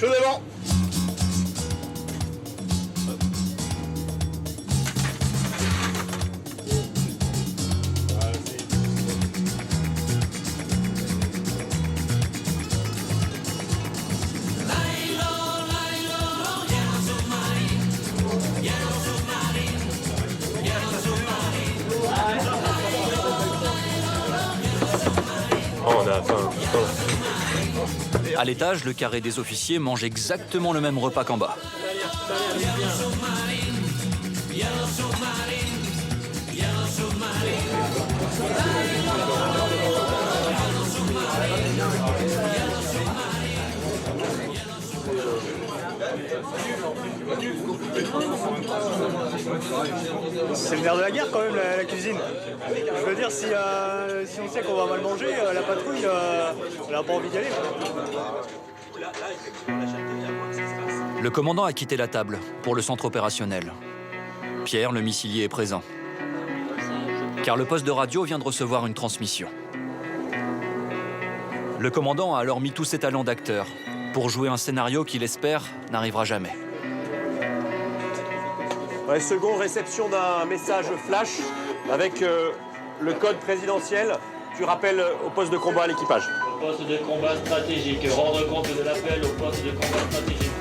Chaud devant. On a faim. À l'étage, le carré des officiers mange exactement le même repas qu'en bas. C'est le nerf de la guerre quand même, la cuisine. Je veux dire, si on sait qu'on va mal manger, la patrouille, elle n'a pas envie d'y aller. Le commandant a quitté la table pour le centre opérationnel. Pierre, le missilier, est présent. Car le poste de radio vient de recevoir une transmission. Le commandant a alors mis tous ses talents d'acteur pour jouer un scénario qu'il espère n'arrivera jamais. Ouais, second, réception d'un message flash avec le code présidentiel. Tu rappelles au poste de combat à l'équipage. Au poste de combat stratégique. Rendre compte de l'appel au poste de combat stratégique.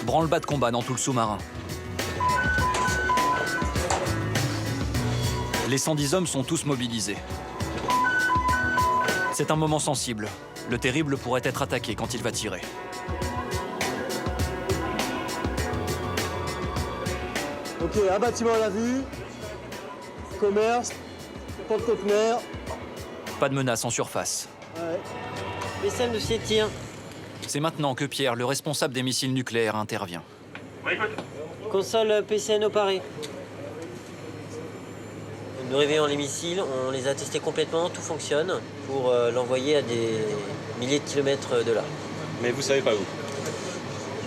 Branle-bas de combat dans tout le sous-marin. Les 110 hommes sont tous mobilisés. C'est un moment sensible. Le terrible pourrait être attaqué quand il va tirer. Ok, un bâtiment à la vue, commerce, porte-conteneurs. Pas de menace en surface. Ouais. PCN de s'étire. C'est maintenant que Pierre, le responsable des missiles nucléaires, intervient. Console PCN au paré. Nous réveillons les missiles, on les a testés complètement, tout fonctionne pour l'envoyer à des milliers de kilomètres de là. Mais vous savez pas où.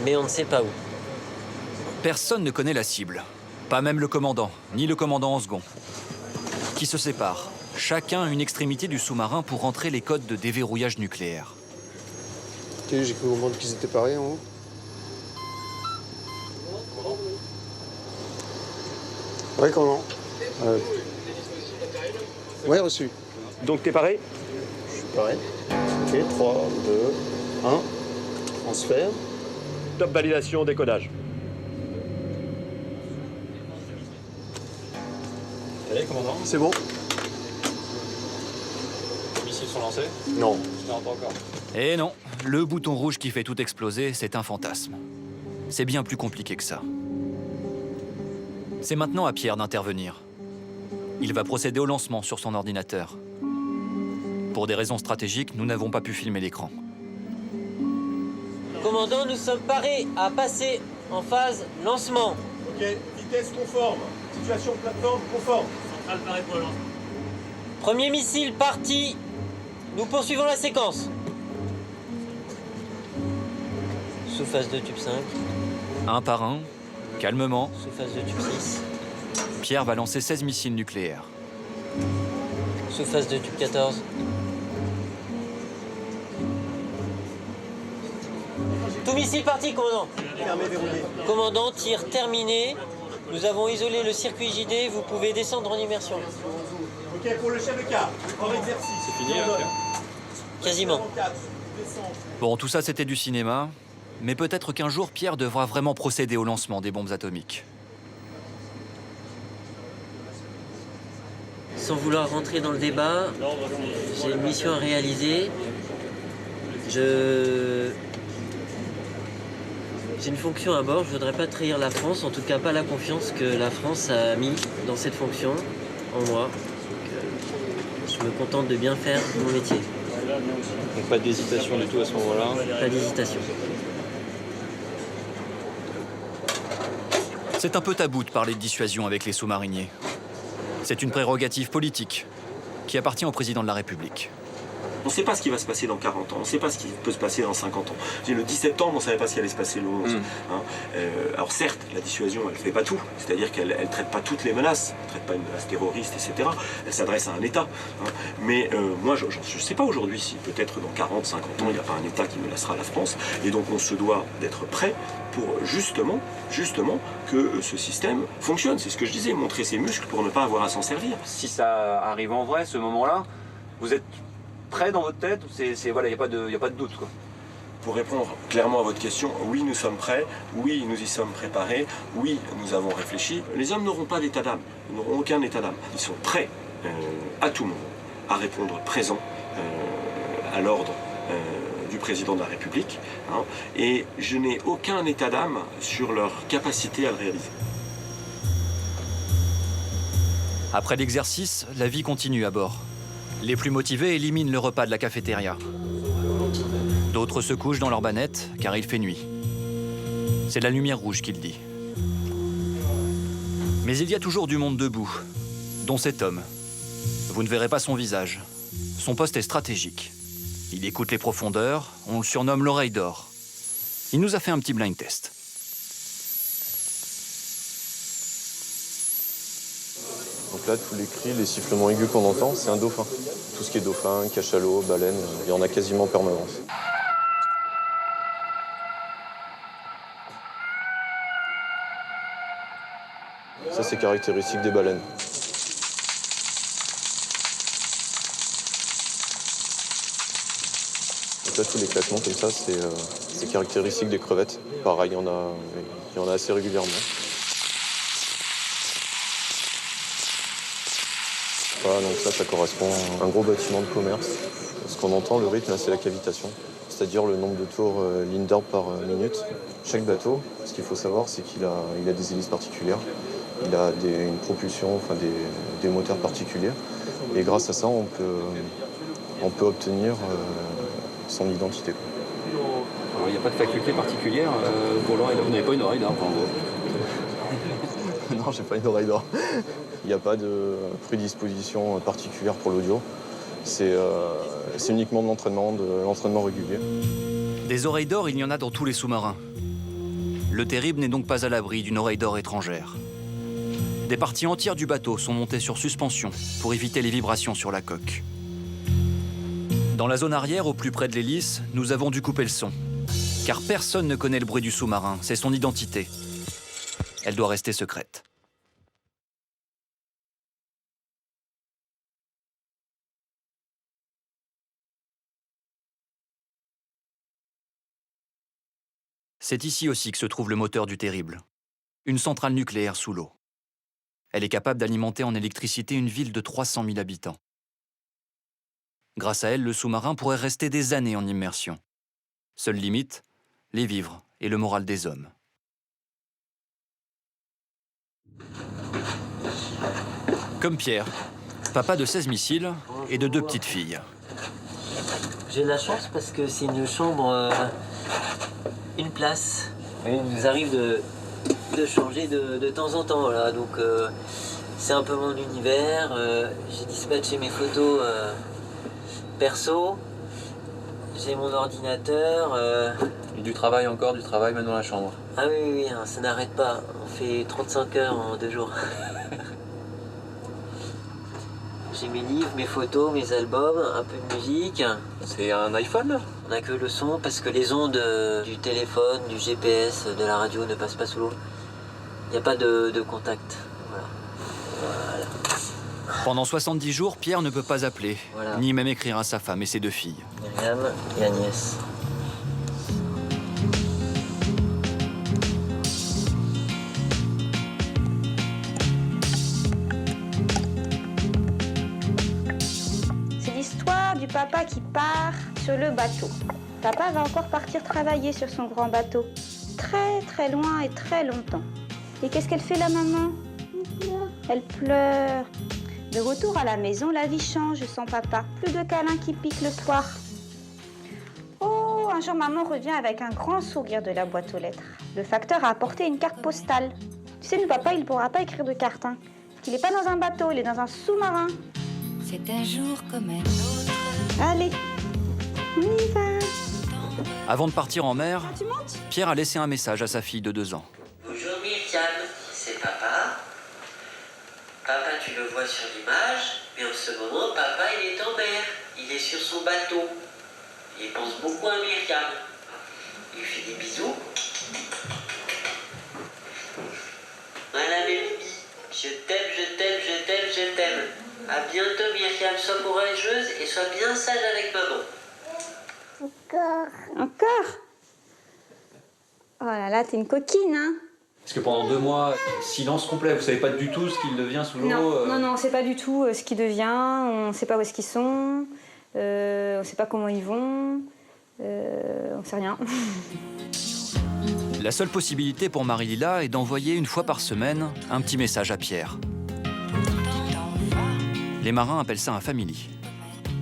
Mais on ne sait pas où. Personne ne connaît la cible. Pas même le commandant, ni le commandant en second. Qui se séparent, chacun à une extrémité du sous-marin pour rentrer les codes de déverrouillage nucléaire. Ok, j'ai cru comprendre qu'ils étaient parés en haut. Ouais, comment Ouais, reçu. Donc t'es paré? Je suis paré. Ok, 3, 2, 1. Transfert. Top validation, décodage. Allez, commandant. C'est bon? Les missiles sont lancés? Non. Non, pas encore. Et non, le bouton rouge qui fait tout exploser, c'est un fantasme. C'est bien plus compliqué que ça. C'est maintenant à Pierre d'intervenir. Il va procéder au lancement sur son ordinateur. Pour des raisons stratégiques, nous n'avons pas pu filmer l'écran. Commandant, nous sommes parés à passer en phase lancement. Ok, vitesse conforme. Situation plateforme conforme. Centrale parée pour le lancement. Premier missile parti. Nous poursuivons la séquence. Sous phase 2, tube 5. Un par un, calmement, Sous phase 2, tube 6. Pierre va lancer 16 missiles nucléaires. Sous phase 2, tube 14. Tout missile parti, commandant. Fermé, verrouillé. Commandant, tir terminé. Nous avons isolé le circuit JD. Vous pouvez descendre en immersion. Ok, pour le chef de quart, hors exercice. C'est fini, là, Pierre? Quasiment. Bon, tout ça c'était du cinéma, mais peut-être qu'un jour Pierre devra vraiment procéder au lancement des bombes atomiques. Sans vouloir rentrer dans le débat, j'ai une mission à réaliser. J'ai une fonction à bord, je voudrais pas trahir la France, en tout cas pas la confiance que la France a mis dans cette fonction en moi. Donc, je me contente de bien faire mon métier, Donc pas d'hésitation du tout à ce moment-là. pas d'hésitation. C'est un peu tabou de parler de dissuasion avec les sous-mariniers. C'est une prérogative politique qui appartient au président de la République. On ne sait pas ce qui va se passer dans 40 ans, on ne sait pas ce qui peut se passer dans 50 ans. Le 10 septembre, on ne savait pas ce qui allait se passer le 11. Alors certes, la dissuasion, elle ne fait pas tout, c'est-à-dire qu'elle ne traite pas toutes les menaces, elle ne traite pas une menace terroriste, etc. Elle s'adresse à un État. Mais moi, je ne sais pas aujourd'hui si peut-être dans 40, 50 ans, il n'y a pas un État qui menacera la France. Et donc on se doit d'être prêt pour justement que ce système fonctionne. C'est ce que je disais, montrer ses muscles pour ne pas avoir à s'en servir. Si ça arrive en vrai, ce moment-là, vous êtes prêt dans votre tête? Voilà, il n'y a pas de doute, quoi. Pour répondre clairement à votre question, oui, nous sommes prêts, oui, nous y sommes préparés, oui, nous avons réfléchi. Les hommes n'auront pas d'état d'âme, ils n'auront aucun état d'âme. Ils sont prêts à tout moment à répondre présent à l'ordre du président de la République, et je n'ai aucun état d'âme sur leur capacité à le réaliser. Après l'exercice, la vie continue à bord. Les plus motivés éliminent le repas de la cafétéria. D'autres se couchent dans leur bannette, car il fait nuit. C'est la lumière rouge qui le dit. Mais il y a toujours du monde debout, dont cet homme. Vous ne verrez pas son visage. Son poste est stratégique. Il écoute les profondeurs, on le surnomme l'oreille d'or. Il nous a fait un petit blind test. Donc là, tous les cris, les sifflements aigus qu'on entend, c'est un dauphin. Tout ce qui est dauphin, cachalot, baleine, il y en a quasiment en permanence. Ça, c'est caractéristique des baleines. Donc là, tous les claquements comme ça, c'est caractéristique des crevettes. Pareil, il y en a assez régulièrement. Voilà, donc ça correspond à un gros bâtiment de commerce. Ce qu'on entend, le rythme, c'est la cavitation, c'est-à-dire le nombre de tours Lindbergh par minute. Chaque bateau, ce qu'il faut savoir, c'est qu'il a des hélices particulières. Il a une propulsion, enfin des moteurs particuliers. Et grâce à ça, on peut obtenir son identité. Il n'y a pas de faculté particulière pour l'oreille d'or. Vous n'avez pas une oreille d'or, en gros. Non, j'ai pas une oreille d'or. Il n'y a pas de prédisposition particulière pour l'audio. C'est uniquement de l'entraînement régulier. Des oreilles d'or, il y en a dans tous les sous-marins. Le Terrible n'est donc pas à l'abri d'une oreille d'or étrangère. Des parties entières du bateau sont montées sur suspension pour éviter les vibrations sur la coque. Dans la zone arrière, au plus près de l'hélice, nous avons dû couper le son. Car personne ne connaît le bruit du sous-marin, c'est son identité. Elle doit rester secrète. C'est ici aussi que se trouve le moteur du Terrible. Une centrale nucléaire sous l'eau. Elle est capable d'alimenter en électricité une ville de 300 000 habitants. Grâce à elle, le sous-marin pourrait rester des années en immersion. Seule limite, les vivres et le moral des hommes. Comme Pierre, papa de 16 missiles et de 2 petites filles. J'ai de la chance parce que c'est une chambre, une place. Il nous arrive de changer de temps en temps, voilà. Donc c'est un peu mon univers. J'ai dispatché mes photos perso. J'ai mon ordinateur. Et du travail même dans la chambre. Ah oui, hein, ça n'arrête pas. On fait 35 heures en 2 jours. J'ai mes livres, mes photos, mes albums, un peu de musique. C'est un iPhone? On n'a que le son parce que les ondes du téléphone, du GPS, de la radio ne passent pas sous l'eau. Il n'y a pas de contact. Voilà. Pendant 70 jours, Pierre ne peut pas appeler, ni même écrire à sa femme et ses 2 filles. Myriam et Agnès. C'est l'histoire du papa qui part sur le bateau. Papa va encore partir travailler sur son grand bateau. Très très loin et très longtemps. Et qu'est-ce qu'elle fait la maman? Elle pleure. De retour à la maison, la vie change sans papa. Plus de câlins qui piquent le soir. Oh, un jour maman revient avec un grand sourire de la boîte aux lettres. Le facteur a apporté une carte postale. Tu sais, nous papa, il ne pourra pas écrire de carte. Hein, parce qu'il n'est pas dans un bateau, il est dans un sous-marin. C'est un jour comme un autre. Allez, On y va. Avant de partir en mer, Tu montes? Pierre a laissé un message à sa fille de 2 ans. Bonjour Myriam, c'est papa. Papa, tu le vois sur l'image, mais en ce moment, papa, il est en mer. Il est sur son bateau. Il pense beaucoup à Myriam. Il lui fait des bisous. Voilà mes bébés. Je t'aime, je t'aime, je t'aime, je t'aime. À bientôt Myriam, sois courageuse et sois bien sage avec maman. Encore? Oh là là, t'es une coquine, hein? Parce que pendant 2 mois, silence complet, vous savez pas du tout ce qu'il devient sous l'eau. Non, on sait pas du tout ce qui devient, on sait pas où est-ce qu'ils sont, on sait pas comment ils vont, on sait rien. La seule possibilité pour Marie-Lila est d'envoyer 1 fois par semaine un petit message à Pierre. Les marins appellent ça un family.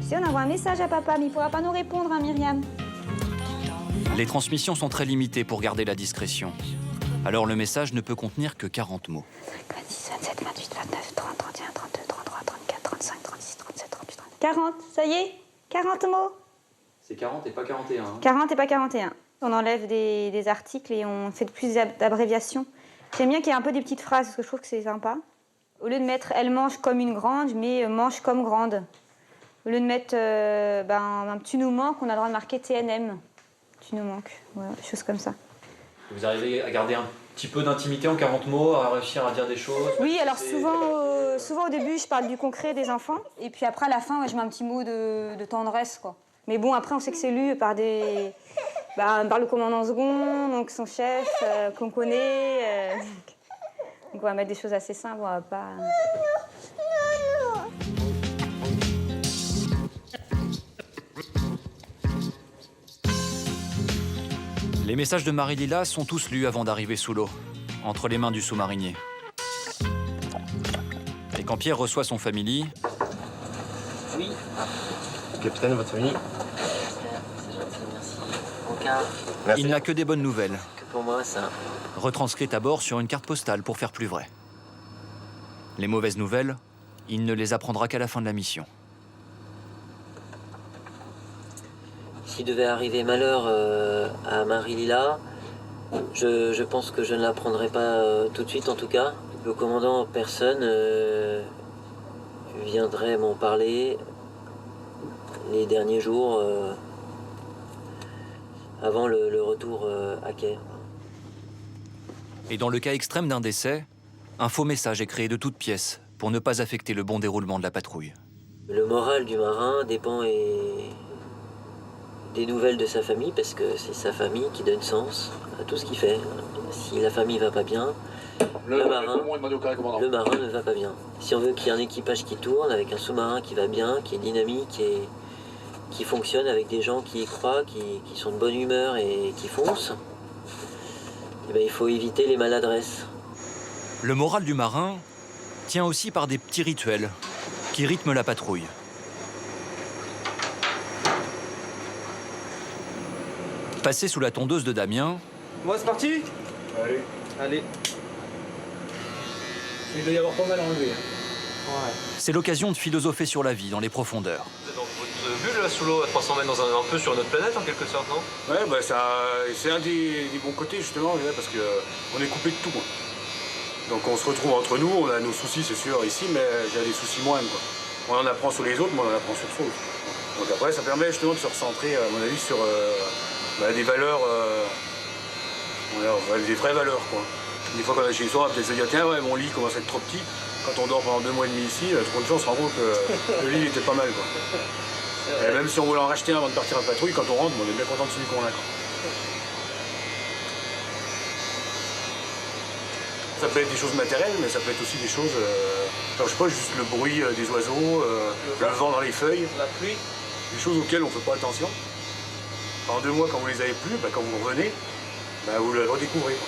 Si on envoie un message à papa, mais il pourra pas nous répondre, hein, Myriam. Les transmissions sont très limitées pour garder la discrétion. Alors le message ne peut contenir que 40 mots. 26, 27, 28, 29, 30, 31, 32, 33, 34, 35, 36, 37, 38, 39. 40, ça y est? 40 mots? C'est 40 et pas 41. Hein. 40 et pas 41. On enlève des articles et on fait plus d'abréviations. J'aime bien qu'il y ait un peu des petites phrases parce que je trouve que c'est sympa. Au lieu de mettre « elle mange comme une grande », je mets « mange comme grande ». Au lieu de mettre un « tu nous manques », on a le droit de marquer « TNM ». Tu nous manques, voilà, des choses comme ça. Vous arrivez à garder un petit peu d'intimité en 40 mots, à réussir à dire des choses? Oui, alors souvent au début, je parle du concret des enfants. Et puis après, à la fin, je mets un petit mot de tendresse, quoi. Mais bon, après, on sait que c'est lu par par le commandant second, donc son chef, qu'on connaît. Donc on va mettre des choses assez simples, on va pas... Les messages de Marie-Lila sont tous lus avant d'arriver sous l'eau, entre les mains du sous-marinier. Et quand Pierre reçoit son family... Oui. Capitaine, votre famille? C'est gentil, merci. Mon cas, Il n'a que des bonnes nouvelles, que pour moi, ça. retranscrites à bord sur une carte postale pour faire plus vrai. Les mauvaises nouvelles, il ne les apprendra qu'à la fin de la mission. S'il devait arriver malheur à Marie-Lila, je pense que je ne l'apprendrai pas tout de suite en tout cas. Le commandant en personne viendrait m'en parler les derniers jours avant le retour à quai. Et dans le cas extrême d'un décès, un faux message est créé de toutes pièces pour ne pas affecter le bon déroulement de la patrouille. Le moral du marin dépend des nouvelles de sa famille, parce que c'est sa famille qui donne sens à tout ce qu'il fait. Si la famille va pas bien, le marin ne va pas bien. Si on veut qu'il y ait un équipage qui tourne, avec un sous-marin qui va bien, qui est dynamique et qui fonctionne avec des gens qui y croient, qui sont de bonne humeur et qui foncent, eh bien, il faut éviter les maladresses. Le moral du marin tient aussi par des petits rituels qui rythment la patrouille. Passé sous la tondeuse de Damien, Bon, c'est parti? Allez. Il doit y avoir pas mal enlevé. c'est l'occasion de philosopher sur la vie dans les profondeurs. Vous êtes dans votre bulle là sous l'eau à 300 mètres un peu sur notre planète en quelque sorte, non? Ouais, bah c'est un des bons côtés justement, parce qu'on est coupé de tout. Quoi. Donc on se retrouve entre nous, on a nos soucis c'est sûr ici, mais j'ai des soucis moindres. Quoi. On en apprend sur les autres, mais on en apprend sur soi. Donc après ça permet justement de se recentrer, à mon avis, sur des valeurs, des vraies valeurs. Quoi. Des fois quand on est chez soi, on va peut-être se dire tiens ouais mon lit commence à être trop petit. Quand on dort pendant 2 mois et demi ici, trop de chance, on se rend compte que le lit était pas mal. Quoi. Et même si on voulait en racheter un avant de partir en patrouille, quand on rentre, on est bien content de celui qu'on a. Quoi. Ça peut être des choses matérielles, mais ça peut être aussi des choses, je sais pas, juste le bruit des oiseaux, le vent dans les feuilles, La pluie. des choses auxquelles on ne fait pas attention. En 2 mois, quand vous les avez plus, quand vous revenez, vous le redécouvrez. Quoi.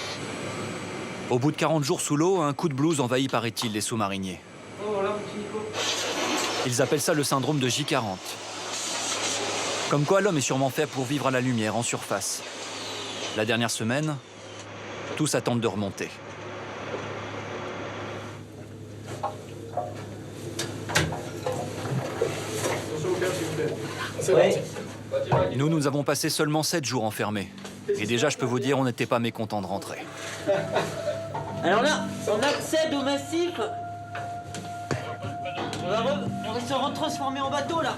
Au bout de 40 jours sous l'eau, un coup de blues envahit, paraît-il, les sous-mariniers. Oh, voilà, mon petit Nico. Ils appellent ça le syndrome de J40. Comme quoi l'homme est sûrement fait pour vivre à la lumière, en surface. La dernière semaine, tous attendent de remonter. Attention au père, s'il vous plaît. C'est Ouais. parti. Nous avons passé seulement 7 jours enfermés. Et déjà, je peux vous dire, on n'était pas mécontents de rentrer. Alors là, on accède au massif. On va se retransformer en bateau là.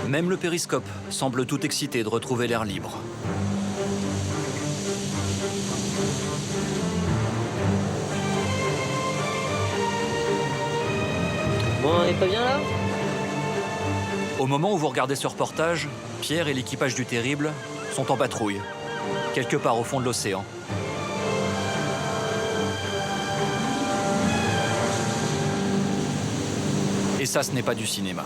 Même le périscope semble tout excité de retrouver l'air libre. Bon, on est pas bien là? Au moment où vous regardez ce reportage, Pierre et l'équipage du Terrible sont en patrouille, quelque part au fond de l'océan. Et ça, ce n'est pas du cinéma.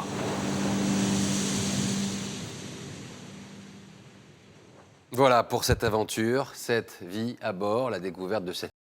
Voilà pour cette aventure, cette vie à bord, la découverte de cette